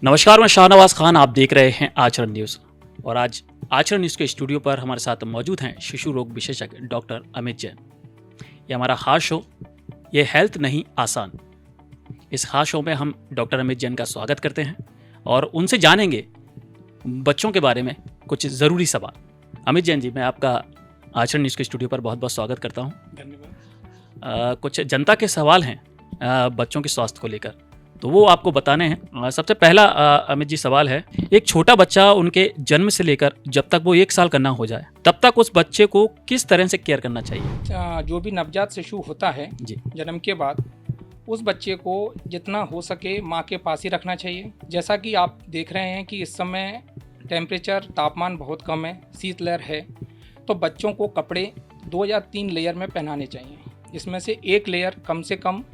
नमस्कार, मैं शाहनवाज खान। आप देख रहे हैं आचरण न्यूज़ और आज आचरण न्यूज़ के स्टूडियो पर हमारे साथ मौजूद हैं शिशु रोग विशेषज्ञ डॉक्टर अमित जैन। ये हमारा खास शो ये हेल्थ नहीं आसान। इस खास शो में हम डॉक्टर अमित जैन का स्वागत करते हैं और उनसे जानेंगे बच्चों के बारे में कुछ ज़रूरी सवाल। अमित जैन जी, मैं आपका आचरण न्यूज़ के स्टूडियो पर बहुत बहुत स्वागत करता हूँ। धन्यवाद। कुछ जनता के सवाल हैं बच्चों के स्वास्थ्य को लेकर, तो वो आपको बताने हैं। सबसे पहला अमित जी सवाल है, एक छोटा बच्चा उनके जन्म से लेकर जब तक वो 1 साल का ना हो जाए तब तक उस बच्चे को किस तरह से केयर करना चाहिए? जो भी नवजात शिशु होता है जी। जन्म के बाद, उस बच्चे को जितना हो सके माँ के पास ही रखना चाहिए। जैसा कि आप देख रहे हैं कि इस समय टेम्परेचर तापमान बहुत कम है, शीतलहर है, तो बच्चों को कपड़े 2 या 3 लेयर में पहनाने चाहिए। इसमें से एक लेयर कम से कम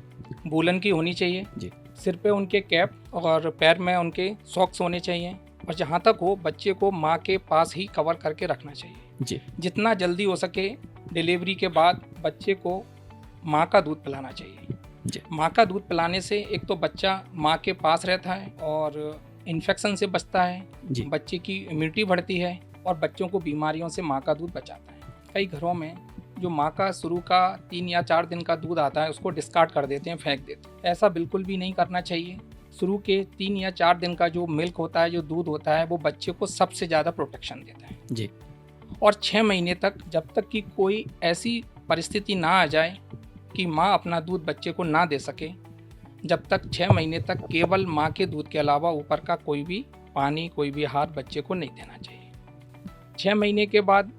वूलन की होनी चाहिए। जी। सिर पे उनके कैप और पैर में उनके सॉक्स होने चाहिए, और जहाँ तक हो बच्चे को माँ के पास ही कवर करके रखना चाहिए। जी। जितना जल्दी हो सके डिलीवरी के बाद बच्चे को माँ का दूध पिलाना चाहिए। जी। माँ का दूध पिलाने से एक तो बच्चा माँ के पास रहता है और इन्फेक्शन से बचता है, जी। बच्चे की इम्यूनिटी बढ़ती है और बच्चों को बीमारियों से माँ का दूध बचाता है। कई घरों में जो माँ का शुरू का 3 या 4 दिन का दूध आता है उसको डिस्कार्ड कर देते हैं, फेंक देते हैं। ऐसा बिल्कुल भी नहीं करना चाहिए। शुरू के 3 या 4 दिन का जो मिल्क होता है, जो दूध होता है, वो बच्चे को सबसे ज़्यादा प्रोटेक्शन देता है। जी। और 6 महीने तक, जब तक कि कोई ऐसी परिस्थिति ना आ जाए कि माँ अपना दूध बच्चे को ना दे सके, जब तक 6 महीने तक केवल माँ के दूध के अलावा ऊपर का कोई भी पानी, कोई भी आहार बच्चे को नहीं देना चाहिए। 6 महीने के बाद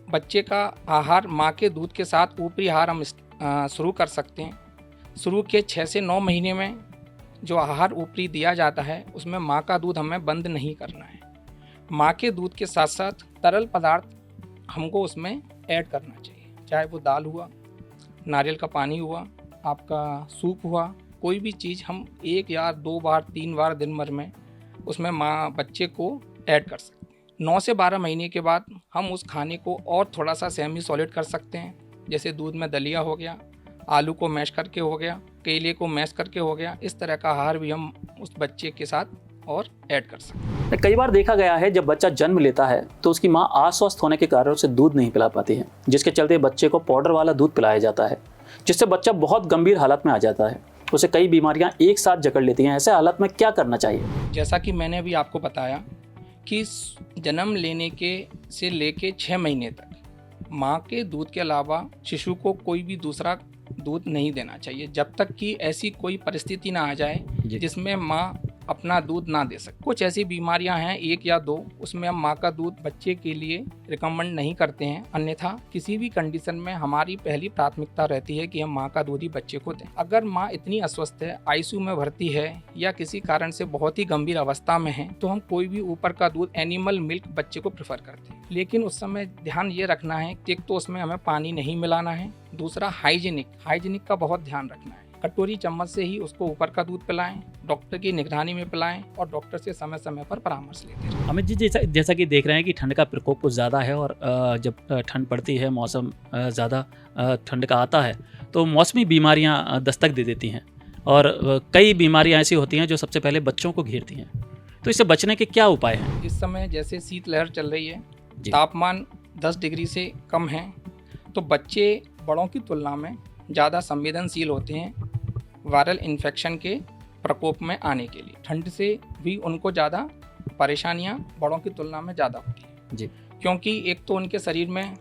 बच्चे का आहार माँ के दूध के साथ ऊपरी आहार हम शुरू कर सकते हैं। शुरू के 6 से 9 महीने में जो आहार ऊपरी दिया जाता है उसमें माँ का दूध हमें बंद नहीं करना है। माँ के दूध के साथ साथ तरल पदार्थ हमको उसमें ऐड करना चाहिए, चाहे वो दाल हुआ, नारियल का पानी हुआ, आपका सूप हुआ, कोई भी चीज़ हम 1 या 2 बार 3 बार दिन भर में उसमें माँ बच्चे को ऐड कर सकते हैं। 9 से 12 महीने के बाद हम उस खाने को और थोड़ा सा सेमी सॉलिड कर सकते हैं, जैसे दूध में दलिया हो गया, आलू को मैश करके हो गया, केले को मैश करके हो गया। इस तरह का आहार भी हम उस बच्चे के साथ और ऐड कर सकते हैं। कई बार देखा गया है जब बच्चा जन्म लेता है तो उसकी माँ अस्वस्थ होने के कारण उसे दूध नहीं पिला पाती है, जिसके चलते बच्चे को पाउडर वाला दूध पिलाया जाता है, जिससे बच्चा बहुत गंभीर हालत में आ जाता है। उसे कई बीमारियां एक साथ जकड़ लेती हैं। ऐसे हालत में क्या करना चाहिए? जैसा कि मैंने अभी आपको बताया कि जन्म लेने के से लेके 6 महीने तक माँ के दूध के अलावा शिशु को कोई भी दूसरा दूध नहीं देना चाहिए, जब तक कि ऐसी कोई परिस्थिति ना आ जाए जिसमें माँ अपना दूध ना दे सके। कुछ ऐसी बीमारियां हैं 1 या 2, उसमें हम माँ का दूध बच्चे के लिए रिकमेंड नहीं करते हैं। अन्यथा किसी भी कंडीशन में हमारी पहली प्राथमिकता रहती है कि हम माँ का दूध ही बच्चे को दें। अगर माँ इतनी अस्वस्थ है, आईसीयू में भर्ती है या किसी कारण से बहुत ही गंभीर अवस्था में है, तो हम कोई भी ऊपर का दूध, एनिमल मिल्क बच्चे को प्रेफर करते हैं। लेकिन उस समय ध्यान ये रखना है कि एक तो उसमें हमें पानी नहीं मिलाना है, दूसरा हाइजीनिक का बहुत ध्यान रखना है। कटोरी चम्मच से ही उसको ऊपर का दूध पिलाएं, डॉक्टर की निगरानी में पिलाएं और डॉक्टर से समय समय पर परामर्श लेते रहें। अमित जी, जैसा कि देख रहे हैं कि ठंड का प्रकोप कुछ ज़्यादा है और जब ठंड पड़ती है, मौसम ज़्यादा ठंड का आता है तो मौसमी बीमारियां दस्तक दे देती हैं और कई बीमारियां ऐसी होती हैं जो सबसे पहले बच्चों को घेरती हैं। तो इससे बचने के क्या उपाय हैं? इस समय जैसे शीतलहर चल रही है, तापमान 10 डिग्री से कम है, तो बच्चे बड़ों की तुलना में ज़्यादा संवेदनशील होते हैं वायरल इन्फेक्शन के प्रकोप में आने के लिए। ठंड से भी उनको ज़्यादा परेशानियां बड़ों की तुलना में ज़्यादा होती हैं जी। क्योंकि एक तो उनके शरीर में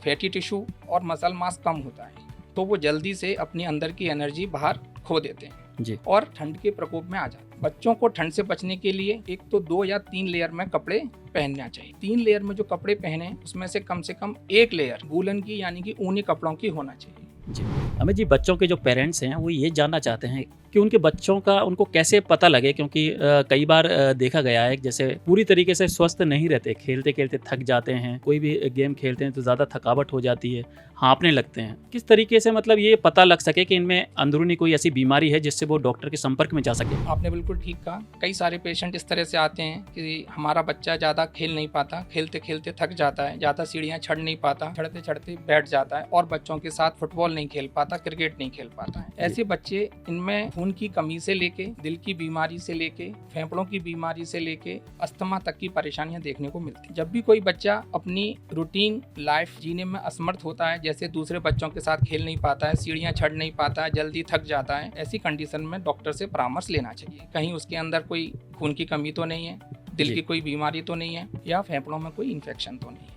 फैटी टिश्यू और मसल मास कम होता है, तो वो जल्दी से अपनी अंदर की एनर्जी बाहर खो देते हैं जी। और ठंड के प्रकोप में आ जाते हैं। बच्चों को ठंड से बचने के लिए एक तो 2 या 3 लेयर में कपड़े पहनना चाहिए। 3 लेयर में जो कपड़े पहने उसमें से कम 1 लेयर वूलन की यानी कि ऊनी कपड़ों की होना चाहिए। जी। अमित जी, बच्चों के जो पेरेंट्स हैं वो ये जानना चाहते हैं कि उनके बच्चों का उनको कैसे पता लगे, क्योंकि कई बार देखा गया है जैसे पूरी तरीके से स्वस्थ नहीं रहते, खेलते खेलते थक जाते हैं, कोई भी गेम खेलते हैं तो ज़्यादा थकावट हो जाती है, हाँफने लगते हैं। किस तरीके से मतलब ये पता लग सके कि इनमें अंदरूनी कोई ऐसी बीमारी है जिससे वो डॉक्टर के संपर्क में जा सके? आपने बिल्कुल ठीक कहा। कई सारे पेशेंट इस तरह से आते हैं कि हमारा बच्चा ज़्यादा खेल नहीं पाता, खेलते खेलते थक जाता है, ज़्यादा सीढ़ियाँ चढ़ नहीं पाता, चढ़ते चढ़ते बैठ जाता है और बच्चों के साथ फुटबॉल नहीं खेल पाता, क्रिकेट नहीं खेल पाता है। ऐसे बच्चे, इनमें खून खून की कमी से लेके, दिल की बीमारी से लेके, फेफड़ों की बीमारी से लेके अस्थमा तक की परेशानियां देखने को मिलती हैं। जब भी कोई बच्चा अपनी रूटीन लाइफ जीने में असमर्थ होता है, जैसे दूसरे बच्चों के साथ खेल नहीं पाता है, सीढ़ियां चढ़ नहीं पाता है, जल्दी थक जाता है, ऐसी कंडीशन में डॉक्टर से परामर्श लेना चाहिए। कहीं उसके अंदर कोई खून की कमी तो नहीं है, दिल की कोई बीमारी तो नहीं है, या फेफड़ों में कोई इन्फेक्शन तो नहीं है।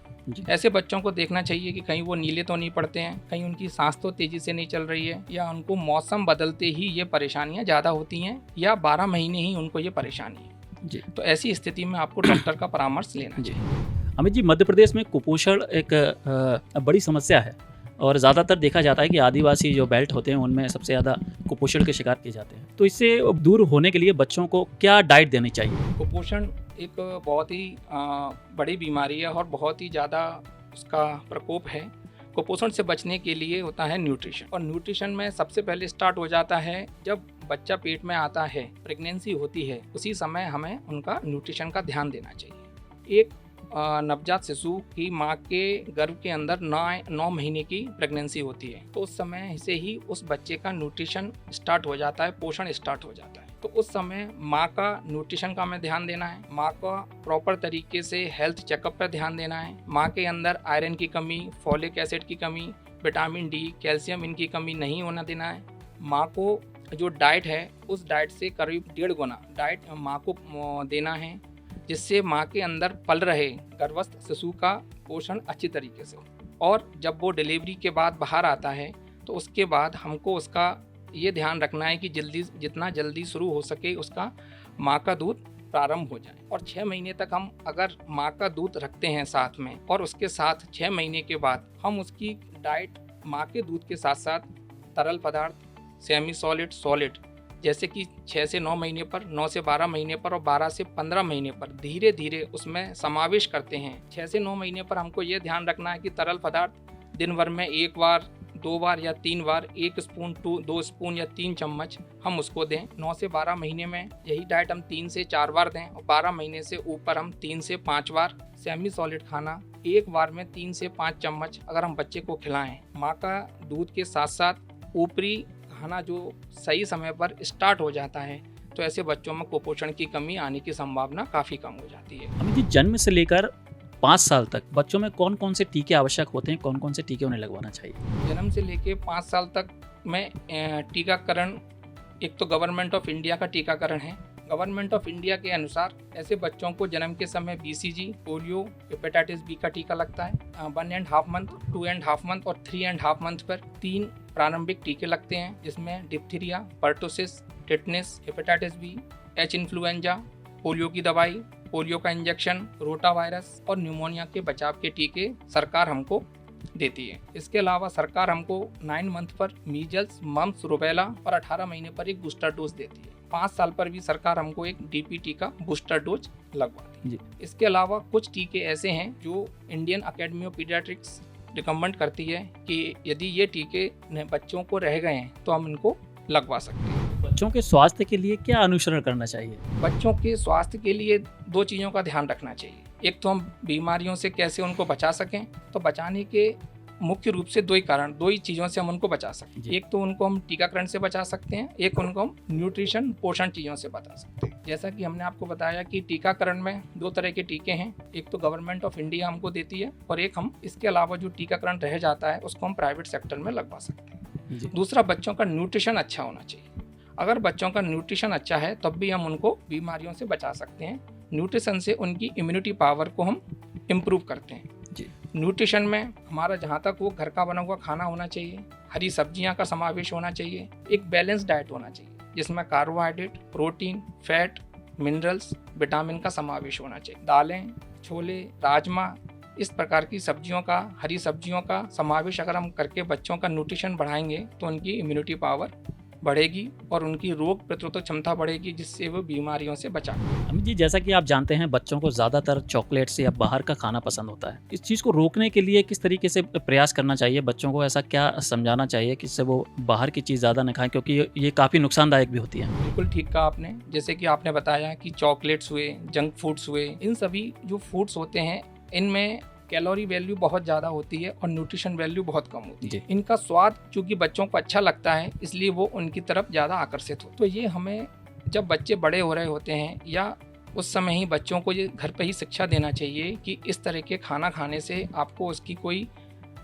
ऐसे बच्चों को देखना चाहिए कि कहीं वो नीले तो नहीं पड़ते हैं, कहीं उनकी सांस तो तेजी से नहीं चल रही है, या उनको मौसम बदलते ही ये परेशानियां ज़्यादा होती हैं, या 12 महीने ही उनको ये परेशानी है जी। तो ऐसी स्थिति में आपको डॉक्टर का परामर्श लेना चाहिए। अमित जी, मध्य प्रदेश में कुपोषण एक बड़ी समस्या है और ज़्यादातर देखा जाता है कि आदिवासी जो बेल्ट होते हैं उनमें सबसे ज़्यादा कुपोषण के शिकार किए जाते हैं। तो इससे दूर होने के लिए बच्चों को क्या डाइट देनी चाहिए? कुपोषण एक बहुत ही बड़ी बीमारी है और बहुत ही ज़्यादा उसका प्रकोप है। कुपोषण से बचने के लिए होता है न्यूट्रिशन, और न्यूट्रिशन में सबसे पहले स्टार्ट हो जाता है जब बच्चा पेट में आता है, प्रेगनेंसी होती है, उसी समय हमें उनका न्यूट्रिशन का ध्यान देना चाहिए। एक नवजात शिशु की माँ के गर्भ के अंदर 9 महीने की प्रेगनेंसी होती है, तो उस समय से ही उस बच्चे का न्यूट्रिशन स्टार्ट हो जाता है, पोषण स्टार्ट हो जाता है। तो उस समय माँ का न्यूट्रिशन का हमें ध्यान देना है, माँ का प्रॉपर तरीके से हेल्थ चेकअप पर ध्यान देना है। माँ के अंदर आयरन की कमी, फॉलिक एसिड की कमी, विटामिन डी, कैल्शियम इनकी कमी नहीं होना देना है। माँ को जो डाइट है उस डाइट से करीब 1.5 गुना डाइट माँ को देना है, जिससे माँ के अंदर पल रहे गर्भस्थ शिशु का पोषण अच्छी तरीके से हो। और जब वो डिलीवरी के बाद बाहर आता है तो उसके बाद हमको उसका ये ध्यान रखना है कि जितना जल्दी शुरू हो सके उसका माँ का दूध प्रारंभ हो जाए। और 6 महीने तक हम अगर माँ का दूध रखते हैं साथ में, और उसके साथ 6 महीने के बाद हम उसकी डाइट माँ के दूध के साथ साथ तरल पदार्थ, सेमी सॉलिड, सॉलिड, जैसे कि 6 से 9 महीने पर, 9 से 12 महीने पर और 12 से 15 महीने पर धीरे धीरे उसमें समावेश करते हैं। 6 से 9 महीने पर हमको ये ध्यान रखना है कि तरल पदार्थ दिन भर में 1 बार, 2 बार या 3 बार 1 स्पून, 2 स्पून या 3 चम्मच हम उसको दें। 9 से 12 महीने में यही डाइट हम 3 से 4 बार दें, और 12 महीने से ऊपर हम 3 से 5 बार। सेमी सॉलिड खाना 1 बार में 3 से 5 चम्मच अगर हम बच्चे को खिलाएं। माँ का दूध के साथ साथ ऊपरी खाना जो सही समय पर स्टार्ट हो जाता है, तो ऐसे बच्चों में कुपोषण की कमी आने की संभावना काफ़ी कम हो जाती है। अमित जी, जन्म से लेकर 5 साल तक बच्चों में कौन कौन से टीके आवश्यक होते हैं, कौन कौन से टीके उन्हें लगवाना चाहिए? जन्म से लेके 5 साल तक में टीकाकरण, एक तो गवर्नमेंट ऑफ इंडिया का टीकाकरण है। गवर्नमेंट ऑफ इंडिया के अनुसार ऐसे बच्चों को जन्म के समय BCG, पोलियो, हेपेटाइटिस बी का टीका लगता है। 1.5 मंथ, 2.5 मंथ और 3.5 मंथ पर 3 प्रारंभिक टीके लगते हैं, जिसमें diphtheria, pertussis, tetanus, hepatitis B, H influenza, polio की दवाई, पोलियो का इंजेक्शन, रोटा वायरस और न्यूमोनिया के बचाव के टीके सरकार हमको देती है। इसके अलावा सरकार हमको 9 मंथ पर मीजल्स, मम्प्स, रुबेला और 18 महीने पर एक बूस्टर डोज देती है। 5 साल पर भी सरकार हमको एक DPT का बूस्टर डोज लगवाती है। इसके अलावा कुछ टीके ऐसे हैं जो Indian academy of paediatrics recommend करती है कि यदि ये टीके बच्चों को रह गए हैं तो हम इनको लगवा सकते हैं। बच्चों के स्वास्थ्य के लिए क्या अनुसरण करना चाहिए? बच्चों के स्वास्थ्य के लिए 2 चीज़ों का ध्यान रखना चाहिए। एक तो हम बीमारियों से कैसे उनको बचा सकें, तो बचाने के मुख्य रूप से 2 ही चीज़ों से हम उनको बचा सकते हैं। एक तो उनको हम टीकाकरण से बचा सकते हैं, एक उनको हम न्यूट्रिशन, पोषण चीज़ों से बचा सकते हैं। जैसा कि हमने आपको बताया कि टीकाकरण में 2 तरह के टीके हैं, एक तो गवर्नमेंट ऑफ इंडिया हमको देती है, और एक हम इसके अलावा जो टीकाकरण रह जाता है उसको हम प्राइवेट सेक्टर में लगवा सकते हैं। दूसरा, बच्चों का न्यूट्रिशन अच्छा होना चाहिए। अगर बच्चों का न्यूट्रिशन अच्छा है तब भी हम उनको बीमारियों से बचा सकते हैं। न्यूट्रिशन से उनकी इम्यूनिटी पावर को हम इम्प्रूव करते हैं जी। न्यूट्रिशन में हमारा जहाँ तक वो घर का बना हुआ खाना होना चाहिए, हरी सब्जियाँ का समावेश होना चाहिए, एक बैलेंस डाइट होना चाहिए जिसमें carbohydrate, protein, fat, minerals, vitamin का समावेश होना चाहिए। दालें, छोले, राजमा, इस प्रकार की सब्जियों का, हरी सब्जियों का समावेश अगर हम करके बच्चों का न्यूट्रिशन बढ़ाएंगे तो उनकी इम्यूनिटी पावर बढ़ेगी और उनकी रोग प्रतिरोधक क्षमता बढ़ेगी, जिससे वो बीमारियों से बचा। अमित जी, जैसा कि आप जानते हैं बच्चों को ज़्यादातर चॉकलेट्स या बाहर का खाना पसंद होता है। इस चीज़ को रोकने के लिए किस तरीके से प्रयास करना चाहिए? बच्चों को ऐसा क्या समझाना चाहिए कि इससे वो बाहर की चीज़ ज़्यादा न खाएं, क्योंकि ये काफ़ी नुकसानदायक भी होती है। बिल्कुल ठीक कहा आपने। जैसे कि आपने बताया कि चॉकलेट्स हुए, जंक फूड्स हुए, इन सभी जो फूड्स होते हैं इनमें कैलोरी वैल्यू बहुत ज़्यादा होती है और न्यूट्रिशन वैल्यू बहुत कम होती जी। है। इनका स्वाद चूँकि बच्चों को अच्छा लगता है, इसलिए वो उनकी तरफ ज़्यादा आकर्षित हो। तो ये हमें जब बच्चे बड़े हो रहे होते हैं या उस समय ही बच्चों को ये घर पे ही शिक्षा देना चाहिए कि इस तरह के खाना खाने से आपको उसकी कोई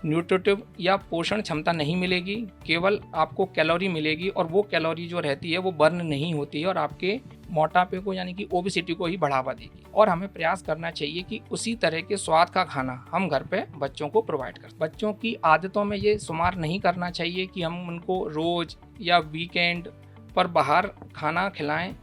न्यूट्रिटिव या पोषण क्षमता नहीं मिलेगी, केवल आपको कैलोरी मिलेगी और वो कैलोरी जो रहती है वो बर्न नहीं होती है और आपके मोटापे को यानी कि ओबेसिटी को ही बढ़ावा देगी। और हमें प्रयास करना चाहिए कि उसी तरह के स्वाद का खाना हम घर पे बच्चों को प्रोवाइड करें। बच्चों की आदतों में ये शुमार नहीं करना चाहिए कि हम उनको रोज़ या वीकेंड पर बाहर खाना खिलाएं।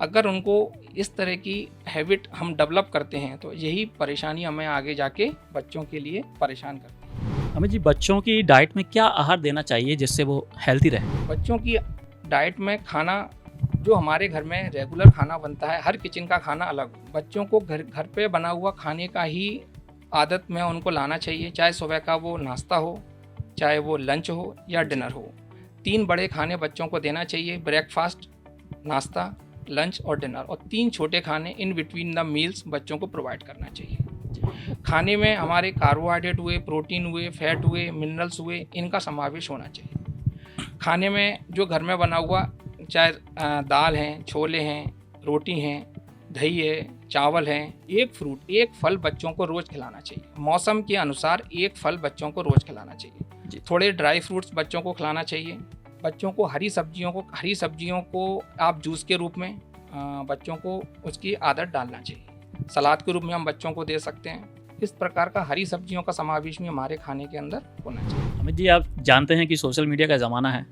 अगर उनको इस तरह की हैबिट हम डेवलप करते हैं तो यही परेशानी हमें आगे जाके बच्चों के लिए परेशान करती है। अमित जी, बच्चों की डाइट में क्या आहार देना चाहिए जिससे वो हेल्थी रहे? बच्चों की डाइट में खाना जो हमारे घर में रेगुलर खाना बनता है, हर किचन का खाना अलग हो। बच्चों को घर पे बना हुआ खाने का ही आदत में उनको लाना चाहिए, चाहे सुबह का वो नाश्ता हो, चाहे वो लंच हो या डिनर हो। 3 बड़े खाने बच्चों को देना चाहिए, ब्रेकफास्ट, नाश्ता, लंच और डिनर, और 3 छोटे खाने इन बिटवीन द मील्स बच्चों को प्रोवाइड करना चाहिए। खाने में हमारे कार्बोहाइड्रेट हुए, प्रोटीन हुए, फैट हुए, मिनरल्स हुए, इनका समावेश होना चाहिए। खाने में जो घर में बना हुआ, चाहे दाल हैं, छोले हैं, रोटी हैं, दही है, चावल हैं, एक फ्रूट, एक फल बच्चों को रोज़ खिलाना चाहिए। मौसम के अनुसार एक फल बच्चों को रोज़ खिलाना चाहिए। थोड़े ड्राई फ्रूट्स बच्चों को खिलाना चाहिए। बच्चों को हरी सब्जियों को आप जूस के रूप में बच्चों को उसकी आदत डालना चाहिए। सलाद के रूप में हम बच्चों को दे सकते हैं। इस प्रकार का हरी सब्जियों का समावेश भी हमारे खाने के अंदर होना चाहिए। अमित जी, आप जानते हैं कि सोशल मीडिया का ज़माना है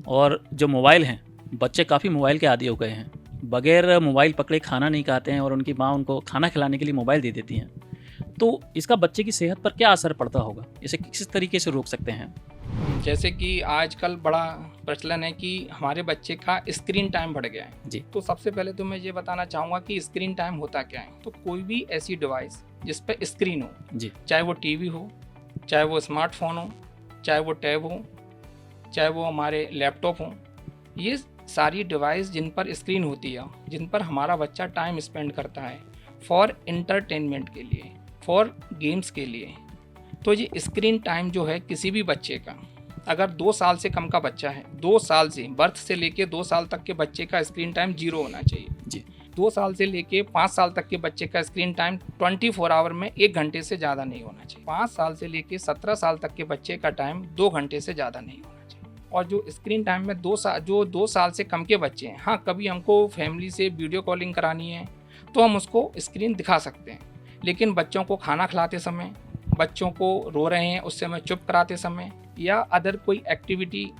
और जो मोबाइल हैं, बच्चे काफ़ी मोबाइल के आदी हो गए हैं। बगैर मोबाइल पकड़े खाना नहीं खाते हैं और उनकी माँ उनको खाना खिलाने के लिए मोबाइल दे देती हैं। तो इसका बच्चे की सेहत पर क्या असर पड़ता होगा? इसे किस तरीके से रोक सकते हैं? जैसे कि आजकल बड़ा प्रचलन है कि हमारे बच्चे का स्क्रीन टाइम बढ़ गया है जी। तो सबसे पहले तो मैं ये बताना चाहूँगा कि स्क्रीन टाइम होता क्या है। तो कोई भी ऐसी डिवाइस जिस पे स्क्रीन हो जी। चाहे वो टीवी हो, चाहे वो स्मार्टफोन हो, चाहे वो टैब हो, चाहे वो हमारे लैपटॉप हो, ये सारी डिवाइस जिन पर स्क्रीन होती है, जिन पर हमारा बच्चा टाइम स्पेंड करता है फॉर इंटरटेनमेंट के लिए, फॉर गेम्स के लिए, तो ये स्क्रीन टाइम जो है किसी भी बच्चे का, अगर 2 साल से कम का बच्चा है, 2 साल से बर्थ से लेके 2 साल तक के बच्चे का स्क्रीन टाइम 0 होना चाहिए जी। 2 साल से लेके 5 साल तक के बच्चे का स्क्रीन टाइम 24 आवर में 1 घंटे से ज़्यादा नहीं होना चाहिए। 5 साल से लेके 17 साल तक के बच्चे का टाइम 2 घंटे से ज़्यादा नहीं होना चाहिए। और जो स्क्रीन टाइम में 2 साल से कम के बच्चे हैं, हाँ, कभी हमको फैमिली से वीडियो कॉलिंग करानी है तो हम उसको स्क्रीन दिखा सकते हैं, लेकिन बच्चों को खाना खिलाते समय, बच्चों को रो रहे हैं उस समय चुप कराते समय, या अदर कोई एक्टिविटी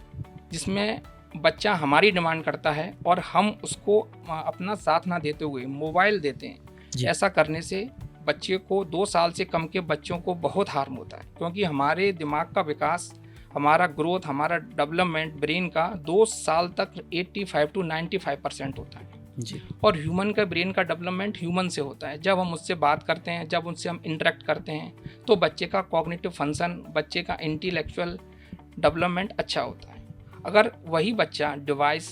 जिसमें बच्चा हमारी डिमांड करता है और हम उसको अपना साथ ना देते हुए मोबाइल देते हैं, ऐसा करने से बच्चे को 2 साल से कम के बच्चों को बहुत हार्म होता है। क्योंकि हमारे दिमाग का विकास, हमारा ग्रोथ, हमारा डेवलपमेंट ब्रेन का 2 साल तक 85 to 95% होता है जी। और ह्यूमन का ब्रेन का डेवलपमेंट ह्यूमन से होता है। जब हम उससे बात करते हैं, जब उनसे हम इंटरेक्ट करते हैं, तो बच्चे का कॉग्निटिव फंक्शन, बच्चे का इंटेलेक्चुअल डेवलपमेंट अच्छा होता है। अगर वही बच्चा डिवाइस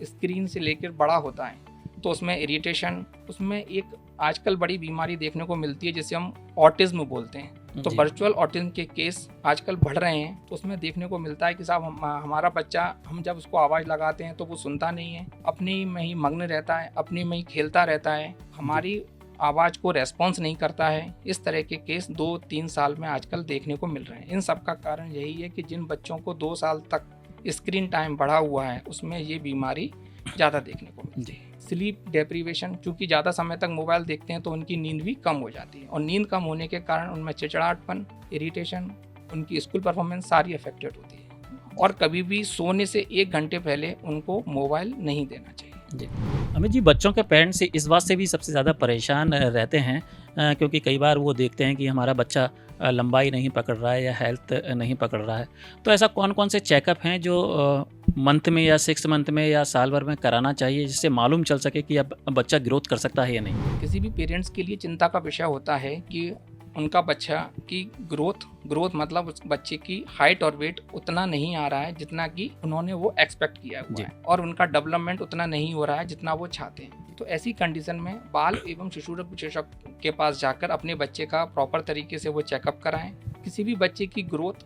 स्क्रीन से लेकर बड़ा होता है तो उसमें इरिटेशन, उसमें एक आजकल बड़ी बीमारी देखने को मिलती है जिसे हम ऑटिज्म बोलते हैं। तो वर्चुअल ऑटिज्म के केस आजकल बढ़ रहे हैं। तो उसमें देखने को मिलता है कि साहब हमारा बच्चा, हम जब उसको आवाज़ लगाते हैं तो वो सुनता नहीं है, अपनी में ही मग्न रहता है, अपनी में ही खेलता रहता है, हमारी आवाज़ को रेस्पॉन्स नहीं करता है। इस तरह के केस 2-3 साल में आजकल देखने को मिल रहे हैं। इन सब का कारण यही है कि जिन बच्चों को 2 साल तक स्क्रीन टाइम बढ़ा हुआ है उसमें ये बीमारी ज़्यादा देखने को मिलती है। स्लीप डेप्रीवेशन, चूँकि ज़्यादा समय तक मोबाइल देखते हैं तो उनकी नींद भी कम हो जाती है और नींद कम होने के कारण उनमें चिड़चिड़ाहटपन, इरिटेशन, उनकी स्कूल परफॉर्मेंस सारी अफेक्टेड होती है। और कभी भी सोने से 1 घंटे पहले उनको मोबाइल नहीं देना चाहिए। जी। अमित जी, बच्चों के पेरेंट्स इस बात से भी सबसे ज़्यादा परेशान रहते हैं क्योंकि कई बार वो देखते हैं कि हमारा बच्चा लंबाई नहीं पकड़ रहा है या हेल्थ नहीं पकड़ रहा है। तो ऐसा कौन कौन से चेकअप हैं जो मंथ में या 6 मंथ में या साल भर में कराना चाहिए जिससे मालूम चल सके कि अब बच्चा ग्रोथ कर सकता है या नहीं? किसी भी पेरेंट्स के लिए चिंता का विषय होता है कि उनका बच्चा की ग्रोथ मतलब उस बच्चे की हाइट और वेट उतना नहीं आ रहा है जितना कि उन्होंने वो एक्सपेक्ट किया हुआ है और उनका डेवलपमेंट उतना नहीं हो रहा है जितना वो चाहते हैं। तो ऐसी कंडीशन में बाल एवं शिशु रोग विशेषज्ञ के पास जाकर अपने बच्चे का प्रॉपर तरीके से वो चेकअप कराएं। किसी भी बच्चे की ग्रोथ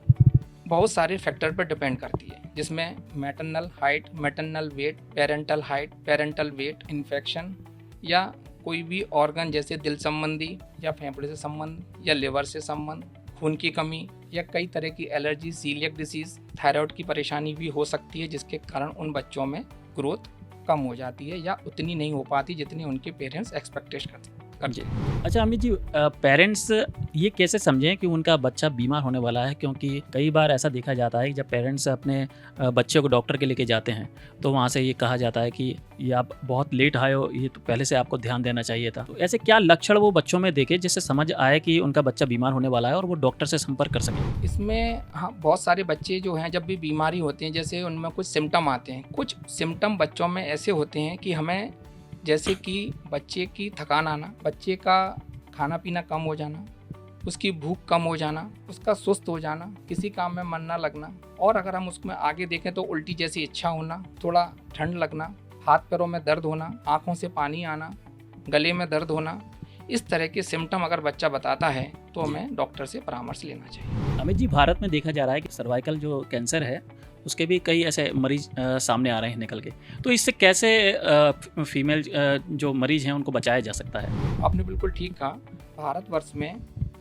बहुत सारे फैक्टर पर डिपेंड करती है, जिसमें maternal height, maternal weight, parental weight, infection या कोई भी ऑर्गन जैसे दिल संबंधी या फेफड़े से संबंध या लिवर से संबंध, खून की कमी या कई तरह की एलर्जी, सीलियक डिसीज़, थायराइड की परेशानी भी हो सकती है, जिसके कारण उन बच्चों में ग्रोथ कम हो जाती है या उतनी नहीं हो पाती जितनी उनके पेरेंट्स एक्सपेक्टेशन करते हैं। अच्छा अमित जी, पेरेंट्स ये कैसे समझें कि उनका बच्चा बीमार होने वाला है? क्योंकि कई बार ऐसा देखा जाता है कि जब पेरेंट्स अपने बच्चे को डॉक्टर के लेके जाते हैं तो वहाँ से ये कहा जाता है कि ये आप बहुत लेट आए हो, ये तो पहले से आपको ध्यान देना चाहिए था। तो ऐसे क्या लक्षण वो बच्चों में देखे जिससे समझ आए कि उनका बच्चा बीमार होने वाला है और वो डॉक्टर से संपर्क कर सके? इसमें हाँ, बहुत सारे बच्चे जो हैं जब भी बीमारी होते हैं, जैसे उनमें कुछ सिम्टम आते हैं। कुछ सिम्टम बच्चों में ऐसे होते हैं कि हमें, जैसे कि बच्चे की थकान आना, बच्चे का खाना पीना कम हो जाना, उसकी भूख कम हो जाना, उसका सुस्त हो जाना, किसी काम में मन ना लगना, और अगर हम उसमें आगे देखें तो उल्टी जैसी इच्छा होना, थोड़ा ठंड लगना, हाथ पैरों में दर्द होना, आँखों से पानी आना, गले में दर्द होना, इस तरह के सिम्टम अगर बच्चा बताता है तो हमें डॉक्टर से परामर्श लेना चाहिए। अमित जी, भारत में देखा जा रहा है कि सर्वाइकल जो कैंसर है उसके भी कई ऐसे मरीज सामने आ रहे हैं निकल के, तो इससे कैसे फीमेल जो मरीज हैं उनको बचाया जा सकता है? आपने बिल्कुल ठीक कहा। भारतवर्ष में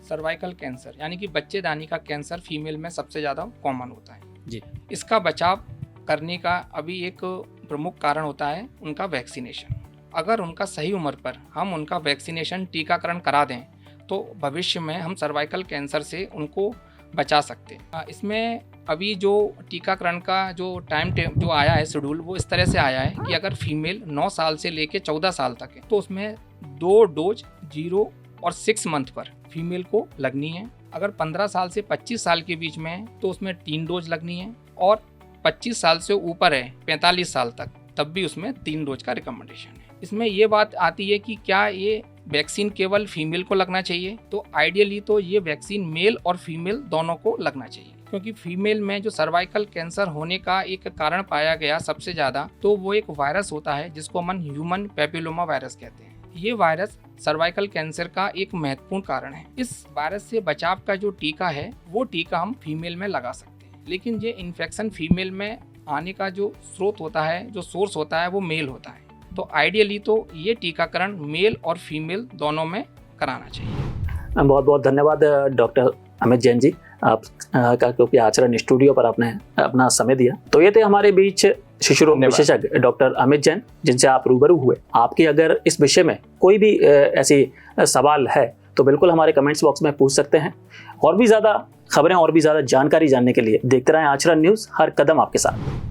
सर्वाइकल कैंसर यानी कि बच्चेदानी का कैंसर फीमेल में सबसे ज़्यादा कॉमन होता है जी। इसका बचाव करने का अभी एक प्रमुख कारण होता है उनका वैक्सीनेशन। अगर उनका सही उम्र पर हम उनका वैक्सीनेशन, टीकाकरण करा दें तो भविष्य में हम सर्वाइकल कैंसर से उनको बचा सकते हैं। इसमें अभी जो टीकाकरण का जो जो आया है शेड्यूल, वो इस तरह से आया है कि अगर फीमेल 9 साल से लेके 14 साल तक है तो उसमें 2 डोज 0 और 6 मंथ पर फीमेल को लगनी है। अगर 15 साल से 25 साल के बीच में है तो उसमें 3 डोज लगनी है, और 25 साल से ऊपर है 45 साल तक, तब भी उसमें 3 डोज का रिकमेंडेशन है। इसमें ये बात आती है कि क्या ये वैक्सीन केवल फीमेल को लगना चाहिए? तो आइडियली तो ये वैक्सीन मेल और फीमेल दोनों को लगना चाहिए, क्योंकि फीमेल में जो सर्वाइकल कैंसर होने का एक कारण पाया गया सबसे ज़्यादा, तो वो एक वायरस होता है जिसको हम ह्यूमन पैपिलोमा वायरस कहते हैं। ये वायरस सर्वाइकल कैंसर का एक महत्वपूर्ण कारण है। इस वायरस से बचाव का जो टीका है वो टीका हम फीमेल में लगा सकते हैं, लेकिन ये इन्फेक्शन फीमेल में आने का जो स्रोत होता है, जो सोर्स होता है, वो मेल होता है। तो आइडियली तो ये टीकाकरण मेल और फीमेल दोनों में कराना चाहिए। बहुत बहुत धन्यवाद डॉक्टर अमित जैन जी, आप का क्योंकि आचरण स्टूडियो पर आपने अपना समय दिया। तो ये थे हमारे बीच शिशु रोग विशेषज्ञ डॉक्टर अमित जैन, जिनसे आप रूबरू हुए। आपकी अगर इस विषय में कोई भी ऐसी सवाल है तो बिल्कुल हमारे कमेंट्स बॉक्स में पूछ सकते हैं। और भी ज़्यादा खबरें और भी ज़्यादा जानकारी जानने के लिए देखते रहें आचरण न्यूज़, हर कदम आपके साथ।